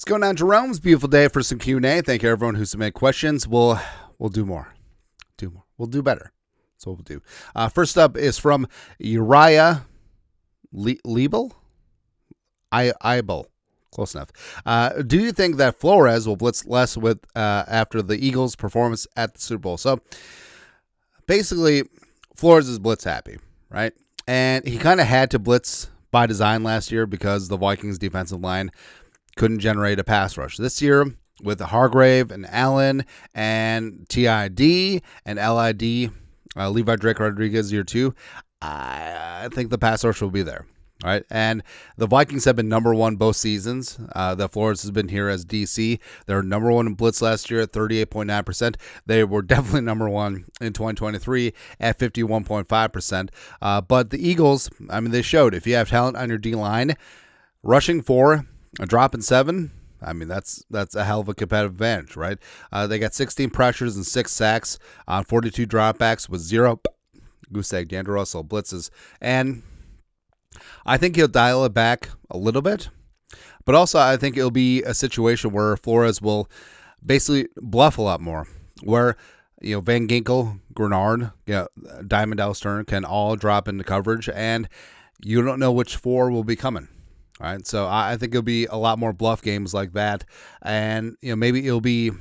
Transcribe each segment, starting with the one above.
What's going on, Jerome's beautiful day for some Q&A. Thank you, everyone who submitted questions. We'll do more. We'll do better. That's what we'll do. First up is from Uriah Liebel. Close enough. Do you think that Flores will blitz less with after the Eagles' performance at the Super Bowl? So basically, Flores is blitz happy, right? And he kind of had to blitz by design last year because the Vikings' defensive line couldn't generate a pass rush. This year, with Hargrave and Allen and TID and LID, Levi Drake Rodriguez year 2, I think the pass rush will be there. All right, and the Vikings have been number one both seasons. The Flores has been here as DC. They were number one in blitz last year at 38.9%. They were definitely number one in 2023 at 51.5%. But the Eagles, I mean, they showed if you have talent on your D-line, rushing 4, a drop in 7, I mean, that's a hell of a competitive advantage, right? They got 16 pressures and 6 sacks on 42 dropbacks with 0 goose egg D'Andre Russell blitzes. And I think he'll dial it back a little bit, but also I think it'll be a situation where Flores will basically bluff a lot more, where Van Ginkel, Grenard, Diamond Dallas Turner can all drop into coverage, and you don't know which 4 will be coming. All right, so I think it'll be a lot more bluff games like that, and maybe it'll be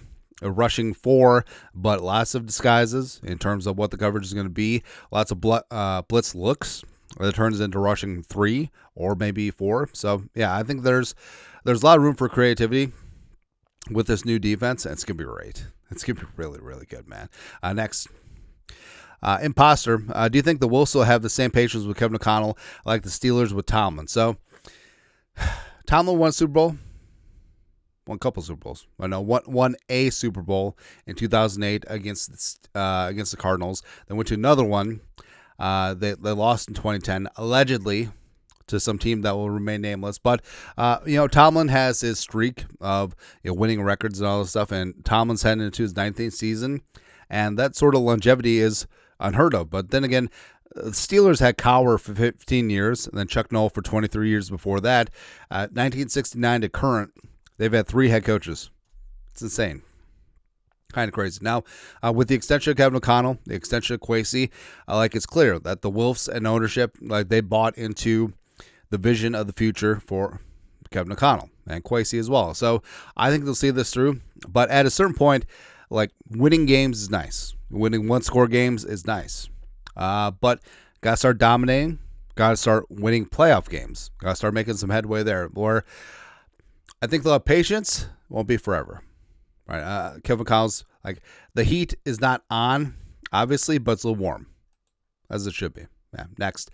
a rushing 4, but lots of disguises in terms of what the coverage is going to be. Lots of blitz looks that turns into rushing 3 or maybe 4. So yeah, I think there's a lot of room for creativity with this new defense, and it's gonna be great. It's gonna be really, really good, man. Next. Imposter, do you think the Wolves will have the same patience with Kevin O'Connell like the Steelers with Tomlin? So Tomlin won a Super Bowl, won a couple Super Bowls. Won a Super Bowl in 2008 against the Cardinals. Then went to another one. They lost in 2010, allegedly, to some team that will remain nameless. But Tomlin has his streak of winning records and all this stuff, and Tomlin's heading into his 19th season, and that sort of longevity is unheard of. But then again, the Steelers had Cowher for 15 years, and then Chuck Noll for 23 years before that. 1969 to current, they've had 3 head coaches. It's insane. Kind of crazy. Now, with the extension of Kevin O'Connell, the extension of KOC, it's clear that the Wolves and ownership, they bought into the vision of the future for Kevin O'Connell and KOC as well. So I think they'll see this through. But at a certain point, winning games is nice. Winning 1-score games is nice. But got to start dominating. Got to start winning playoff games. Got to start making some headway there. Or I think they'll have patience. Won't be forever. Right, Kevin Collins, the heat is not on, obviously, but it's a little warm, as it should be. Yeah. Next,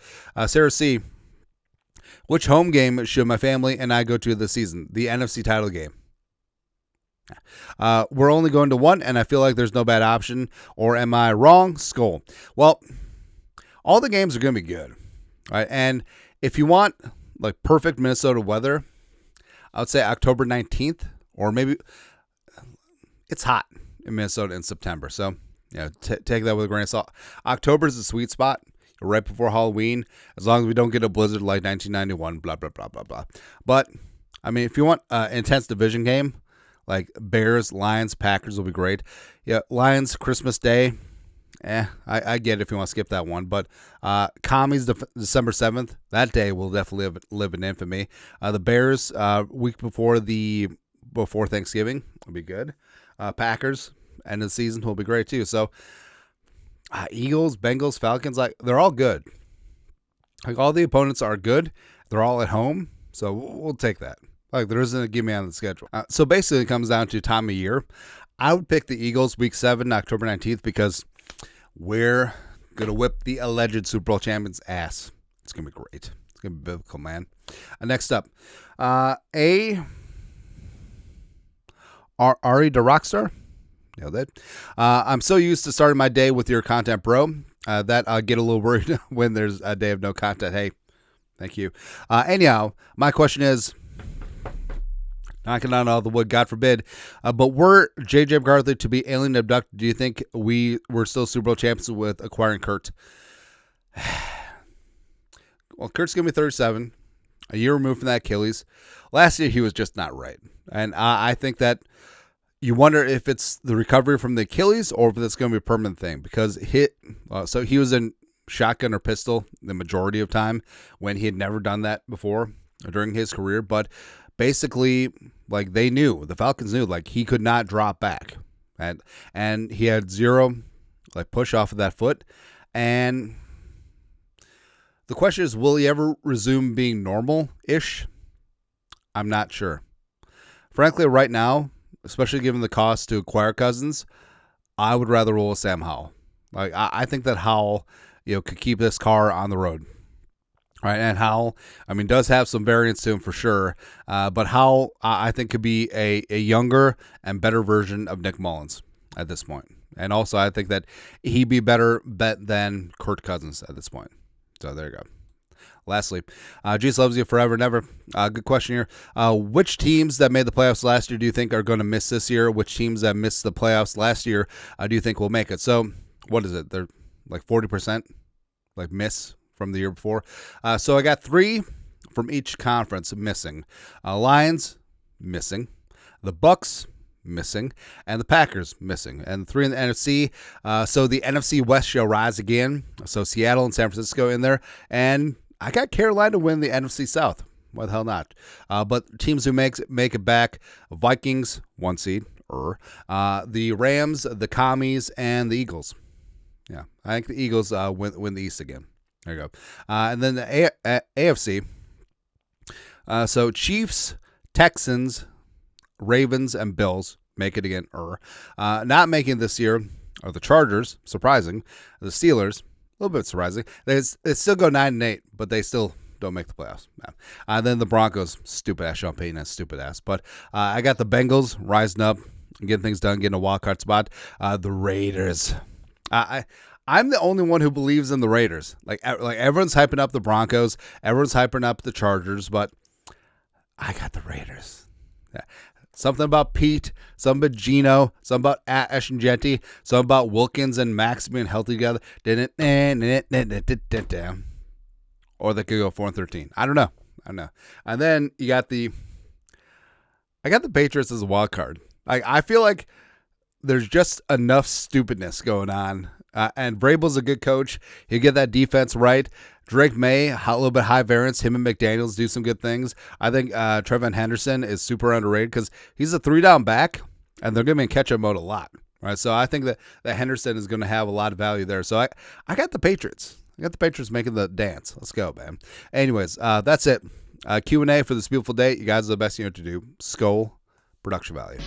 Sarah C. Which home game should my family and I go to this season? The NFC title game. We're only going to one, and I feel like there's no bad option. Or am I wrong? Skull. Well, all the games are going to be good, right? And if you want perfect Minnesota weather, I would say October 19th, or maybe. It's hot in Minnesota in September, so take that with a grain of salt. October is the sweet spot, right before Halloween, as long as we don't get a blizzard like 1991, blah, blah, blah, blah, blah. But, I mean, if you want an intense division game, like Bears, Lions, Packers will be great. Yeah, Lions, Christmas Day, I get it if you want to skip that one. But Commies, December 7th, that day will definitely live in infamy. The Bears, week before Thanksgiving, will be good. Packers, end of the season, will be great too. So, Eagles, Bengals, Falcons, they're all good. All the opponents are good. They're all at home, so we'll take that. There isn't a gimme on the schedule. So basically, it comes down to time of year. I would pick the Eagles week 7, October 19th, because we're gonna whip the alleged Super Bowl champions' ass. It's gonna be great. It's gonna be biblical, man. Next up, Ari the Rockstar. Nailed it. I'm so used to starting my day with your content, bro, that I get a little worried when there's a day of no content. Hey, thank you. Anyhow, my question is, knocking on all the wood, God forbid, but were J.J. McCarthy to be alien abducted, do you think we were still Super Bowl champions with acquiring Kurt? Well, Kurt's going to be 37. a year removed from that Achilles. Last year, he was just not right. And I think that you wonder if it's the recovery from the Achilles or if it's going to be a permanent thing. Because so he was in shotgun or pistol the majority of time when he had never done that before during his career. But basically, like, the Falcons knew, like, he could not drop back. And he had zero, like, push off of that foot. And the question is, will he ever resume being normal-ish? I'm not sure. Frankly, right now, especially given the cost to acquire Cousins, I would rather roll with Sam Howell. Like, I think that Howell, could keep this car on the road. Right, and Howell, does have some variance to him for sure. But Howell, I think, could be a younger and better version of Nick Mullins at this point. And also, I think that he'd be better bet than Kirk Cousins at this point. So there you go. Lastly, Jesus loves you forever and ever. Good question here. Which teams that made the playoffs last year do you think are going to miss this year? Which teams that missed the playoffs last year do you think will make it? So what is it? They're like 40% like miss from the year before. So I got 3 from each conference missing. Lions, missing. The Bucks, missing. And the Packers, missing. And 3 in the NFC. So the NFC West shall rise again. So Seattle and San Francisco in there. And I got Carolina to win the NFC South. Why the hell not? But teams who make it back, Vikings, 1 seed. The Rams, the Commies, and the Eagles. Yeah, I think the Eagles win the East again. There you go. And then the AFC. So Chiefs, Texans, Ravens, and Bills make it again. Not making this year are the Chargers, surprising. The Steelers, a little bit surprising. They still go 9-8, but they still don't make the playoffs. No. Then the Broncos, stupid ass. Sean Payton has stupid ass. But I got the Bengals rising up and getting things done, getting a wild card spot. The Raiders. I'm the only one who believes in the Raiders. Like everyone's hyping up the Broncos, everyone's hyping up the Chargers, but I got the Raiders. Yeah. Something about Pete, something about Geno, something about Ash and Jetty, something about Wilkins and Max being healthy together. Or they could go 4-13. I don't know. And then I got the Patriots as a wild card. I feel like there's just enough stupidness going on. And Vrabel's a good coach. He'll get that defense right. Drake May, a little bit high variance. Him and McDaniels do some good things. I think Trevon Henderson is super underrated because he's a 3-down back, and they're going to be in catch-up mode a lot. Right? So I think that Henderson is going to have a lot of value there. So I got the Patriots. I got the Patriots making the dance. Let's go, man. Anyways, that's it. Q&A for this beautiful day. You guys are the best you know what to do. Skull production value.